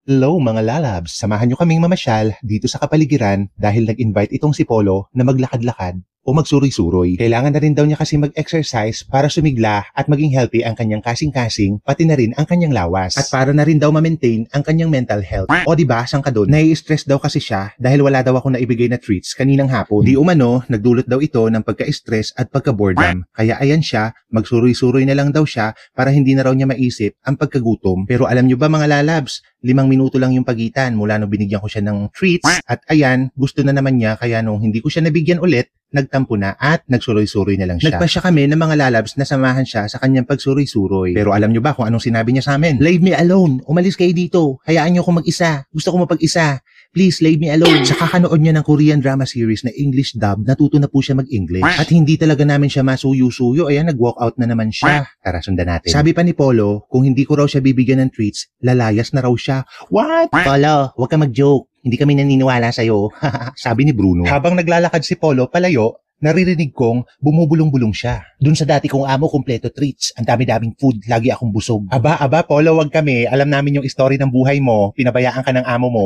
Hello mga lalabs, samahan nyo kaming mamasyal dito sa kapaligiran dahil nag-invite itong si Polo na maglakad-lakad o magsuroy-suroy. Kailangan na rin daw niya kasi mag-exercise para sumigla at maging healthy ang kanyang kasing-kasing pati na rin ang kanyang lawas. At para na rin daw ma-maintain ang kanyang mental health. O diba, sang ka doon? Nai-stress daw kasi siya dahil wala daw ako naibigay na treats kaninang hapon. Di umano, nagdulot daw ito ng pagka-stress at pagka-boredom. Kaya ayan siya, magsuroy-suroy na lang daw siya para hindi na raw niya maisip ang pagkagutom. Pero alam nyo ba mga lalabs, 5 minuto lang yung pagitan mula nung binigyan ko siya ng treats at ayan, gusto na naman niya kaya nung hindi ko siya nabigyan ulit, nagtampo na at nagsuroy-suroy na lang siya. Nagpasya kami ng mga lalabs na samahan siya sa kanyang pagsuroy-suroy. Pero alam nyo ba kung anong sinabi niya sa amin? Leave me alone. Umalis kayo dito. Hayaan nyo ako mag-isa. Gusto ko mapag-isa. Please, leave me alone. Sa kakanood niya ng Korean drama series na English dub, natuto na po siya mag-English. At hindi talaga namin siya masuyo-suyo. Ayan, nag-walk out na naman siya. Tara, sundan natin. Sabi pa ni Polo, kung hindi ko raw siya bibigyan ng treats, lalayas na raw siya. What? Polo, huwag ka mag-joke. Hindi kami naniniwala sa'yo. Sabi ni Bruno. Habang naglalakad si Polo palayo, naririnig kong bumubulong-bulong siya. Dun sa dati kong amo, kumpleto treats. Ang dami-daming food, lagi akong busog. Aba, Polo, wag kami. Alam namin yung story ng buhay mo. Pinabayaan ka ng amo mo.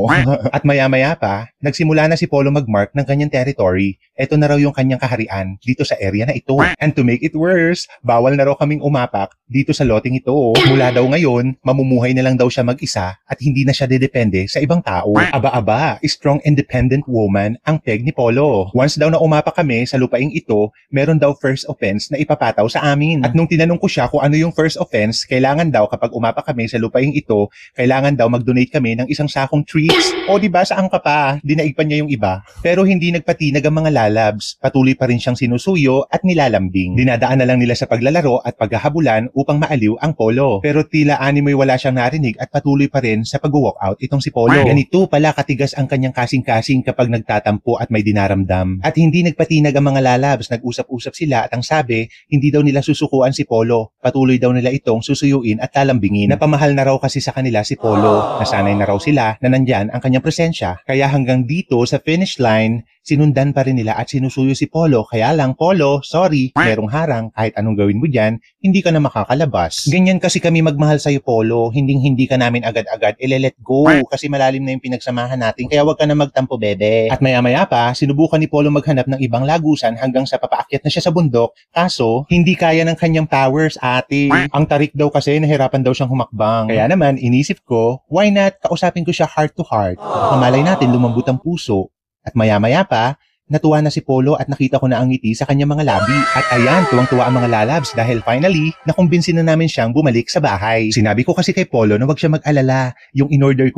At maya-maya pa, nagsimula na si Polo mag-mark ng kanyang territory. Ito na raw yung kanyang kaharian dito sa area na ito. And to make it worse, bawal na raw kaming umapak dito sa loting ito. Mula daw ngayon, mamumuhay na lang daw siya mag-isa at hindi na siya dedepende sa ibang tao. Aba, strong independent woman ang peg ni Polo. Once daw na umapak kami sa lupaing ito, meron daw first offense na ipapataw sa amin. At nung tinanong ko siya kung ano yung first offense, kailangan daw kapag umapak kami sa lupaing ito, kailangan daw mag-donate kami ng 1 sakong treats. O diba, saan ka pa? Dinaig pa niya yung iba. Pero hindi nagpatinag ang mga lalabs. Patuloy pa rin siyang sinusuyo at nilalambing. Dinadaan na lang nila sa paglalaro at paghahabulan upang maaliw ang Polo. Pero tila animoy wala siyang narinig at patuloy pa rin sa pag-walk out itong si Polo. Ganito pala katigas ang kanyang kasing-kasing kapag nagtatampo at may dinaramdam. At hindi nagpatinag ang mga lalabs, nag-usap-usap sila at ang sabi, hindi daw nila susukuan si Polo. Patuloy daw nila itong susuyuin at lalambingin. Napamahal na raw kasi sa kanila si Polo. Nasanay na raw sila na nandyan ang kanyang presensya. Kaya hanggang dito sa finish line, sinundan pa rin nila at sinusuyo si Polo. Kaya lang, Polo, sorry, merong harang. Kahit anong gawin mo dyan, hindi ka na makakalabas. Ganyan kasi kami magmahal sa'yo, Polo. Hindi ka namin agad-agad ile-let go. Kasi malalim na yung pinagsamahan natin. Kaya wag ka na magtampo, bebe. At maya-maya pa, sinubukan ni Polo maghanap ng ibang lagusan hanggang sa papaakyat na siya sa bundok. Kaso, hindi kaya ng kanyang powers, ate. Ang tarik daw kasi, nahirapan daw siyang humakbang. Kaya naman, inisip ko, why not kausapin ko siya heart to heart? Mamalay natin lumambot ang puso. At maya-maya pa, natuwa na si Polo at nakita ko na ang ngiti sa kanyang mga labi. At ayan, tuwang-tuwa ang mga lalabs dahil finally, nakumbinsin na namin siyang bumalik sa bahay. Sinabi ko kasi kay Polo na wag siya mag-alala. Yung in-order ko